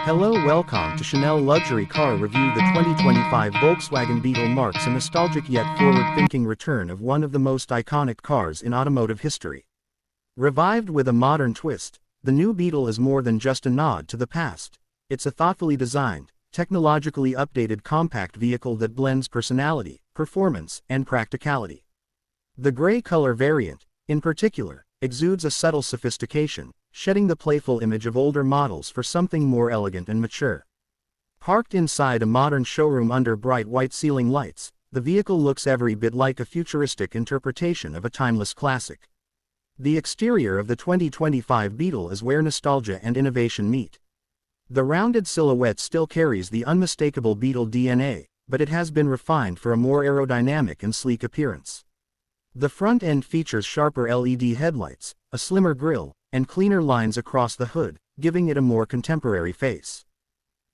Welcome to Chanel Luxury Car Review. The 2025 Volkswagen Beetle marks a nostalgic yet forward-thinking return of one of the most iconic cars in automotive history. Revived with a modern twist, the new Beetle is more than just a nod to the past. It's a thoughtfully designed, technologically updated compact vehicle that blends personality, performance, and practicality. The gray color variant, in particular, exudes a subtle sophistication, shedding the playful image of older models for something more elegant and mature. Parked inside a modern showroom under bright white ceiling lights, the vehicle looks every bit like a futuristic interpretation of a timeless classic. The exterior of the 2025 Beetle is where nostalgia and innovation meet. The rounded silhouette still carries the unmistakable Beetle DNA, but it has been refined for a more aerodynamic and sleek appearance. The front end features sharper LED headlights, a slimmer grille, and cleaner lines across the hood, giving it a more contemporary face.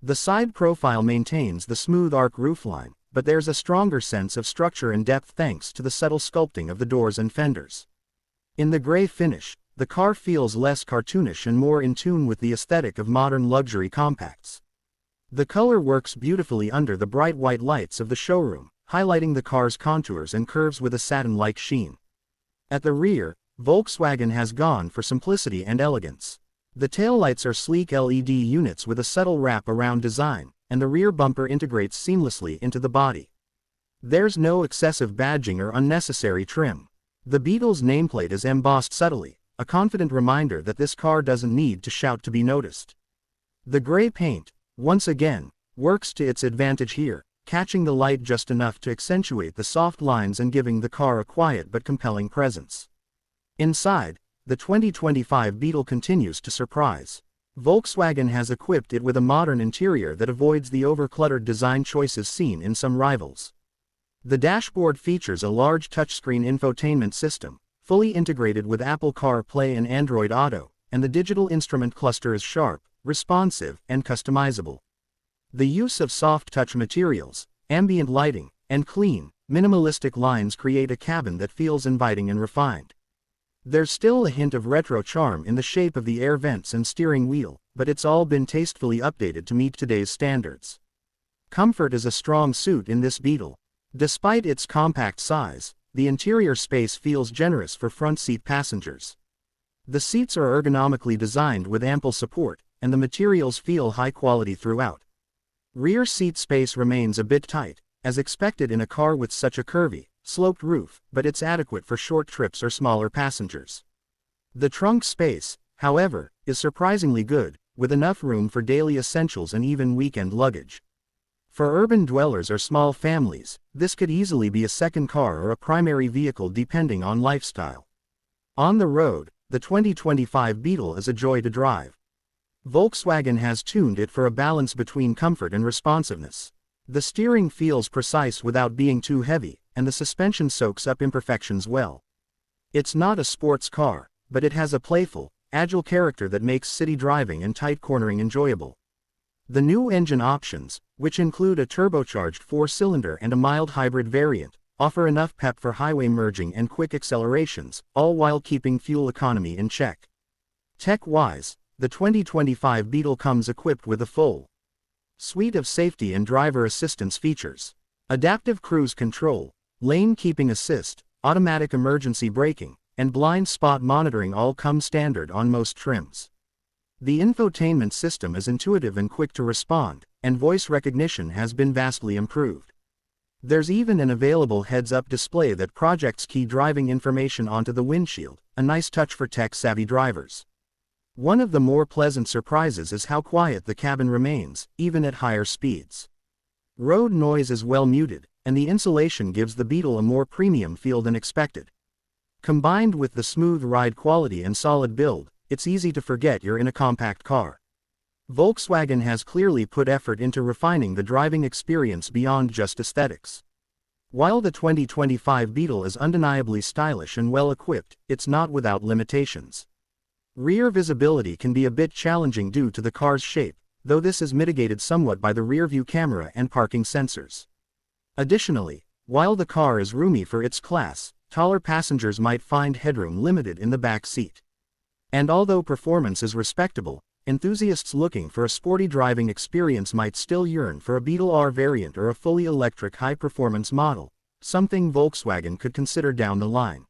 The side profile maintains the smooth arc roofline, but there's a stronger sense of structure and depth thanks to the subtle sculpting of the doors and fenders. In the gray finish, the car feels less cartoonish and more in tune with the aesthetic of modern luxury compacts. The color works beautifully under the bright white lights of the showroom, highlighting the car's contours and curves with a satin-like sheen. At the rear, Volkswagen has gone for simplicity and elegance. The taillights are sleek LED units with a subtle wrap-around design, and the rear bumper integrates seamlessly into the body. There's no excessive badging or unnecessary trim. The Beetle's nameplate is embossed subtly, a confident reminder that this car doesn't need to shout to be noticed. The gray paint, once again, works to its advantage here, catching the light just enough to accentuate the soft lines and giving the car a quiet but compelling presence. Inside, the 2025 Beetle continues to surprise. Volkswagen has equipped it with a modern interior that avoids the over-cluttered design choices seen in some rivals. The dashboard features a large touchscreen infotainment system, fully integrated with Apple CarPlay and Android Auto, and the digital instrument cluster is sharp, responsive, and customizable. The use of soft-touch materials, ambient lighting, and clean, minimalistic lines create a cabin that feels inviting and refined. There's still a hint of retro charm in the shape of the air vents and steering wheel, but it's all been tastefully updated to meet today's standards. Comfort is a strong suit in this Beetle. Despite its compact size, the interior space feels generous for front seat passengers. The seats are ergonomically designed with ample support, and the materials feel high quality throughout. Rear seat space remains a bit tight, as expected in a car with such a curvy, sloped roof, but it's adequate for short trips or smaller passengers. The trunk space, however, is surprisingly good, with enough room for daily essentials and even weekend luggage. For urban dwellers or small families, this could easily be a second car or a primary vehicle depending on lifestyle. On the road, the 2025 Beetle is a joy to drive. Volkswagen has tuned it for a balance between comfort and responsiveness. The steering feels precise without being too heavy, and the suspension soaks up imperfections well. It's not a sports car, but it has a playful, agile character that makes city driving and tight cornering enjoyable. The new engine options, which include a turbocharged 4-cylinder and a mild hybrid variant, offer enough pep for highway merging and quick accelerations, all while keeping fuel economy in check. Tech-wise, the 2025 Beetle comes equipped with a full suite of safety and driver assistance features. Adaptive cruise control, lane keeping assist, automatic emergency braking, and blind spot monitoring all come standard on most trims. The infotainment system is intuitive and quick to respond, and voice recognition has been vastly improved. There's even an available heads-up display that projects key driving information onto the windshield, a nice touch for tech-savvy drivers. One of the more pleasant surprises is how quiet the cabin remains, even at higher speeds. Road noise is well muted, and the insulation gives the Beetle a more premium feel than expected. Combined with the smooth ride quality and solid build, it's easy to forget you're in a compact car. Volkswagen has clearly put effort into refining the driving experience beyond just aesthetics. While the 2025 Beetle is undeniably stylish and well-equipped, it's not without limitations. Rear visibility can be a bit challenging due to the car's shape, though this is mitigated somewhat by the rear-view camera and parking sensors. Additionally, while the car is roomy for its class, taller passengers might find headroom limited in the back seat. And although performance is respectable, enthusiasts looking for a sporty driving experience might still yearn for a Beetle R variant or a fully electric high-performance model, something Volkswagen could consider down the line.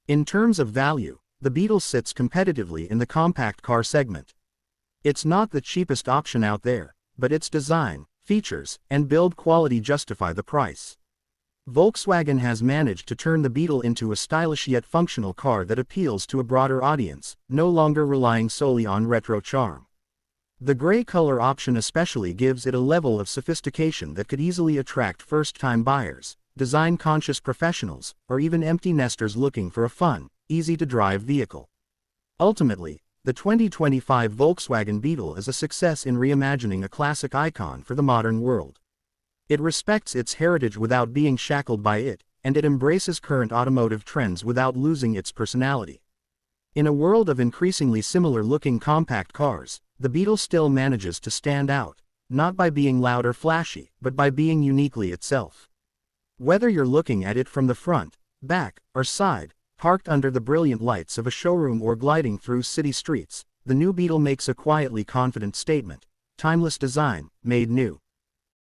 In terms of value, the Beetle sits competitively in the compact car segment. It's not the cheapest option out there, but its design, features, and build quality justify the price. Volkswagen has managed to turn the Beetle into a stylish yet functional car that appeals to a broader audience, no longer relying solely on retro charm. The gray color option especially gives it a level of sophistication that could easily attract first-time buyers, design-conscious professionals, or even empty nesters looking for a fun, easy-to-drive vehicle. Ultimately, the 2025 Volkswagen Beetle is a success in reimagining a classic icon for the modern world. It respects its heritage without being shackled by it, and it embraces current automotive trends without losing its personality. In a world of increasingly similar-looking compact cars, the Beetle still manages to stand out, not by being loud or flashy, but by being uniquely itself. Whether you're looking at it from the front, back, or side, parked under the brilliant lights of a showroom or gliding through city streets, the new Beetle makes a quietly confident statement: timeless design, made new.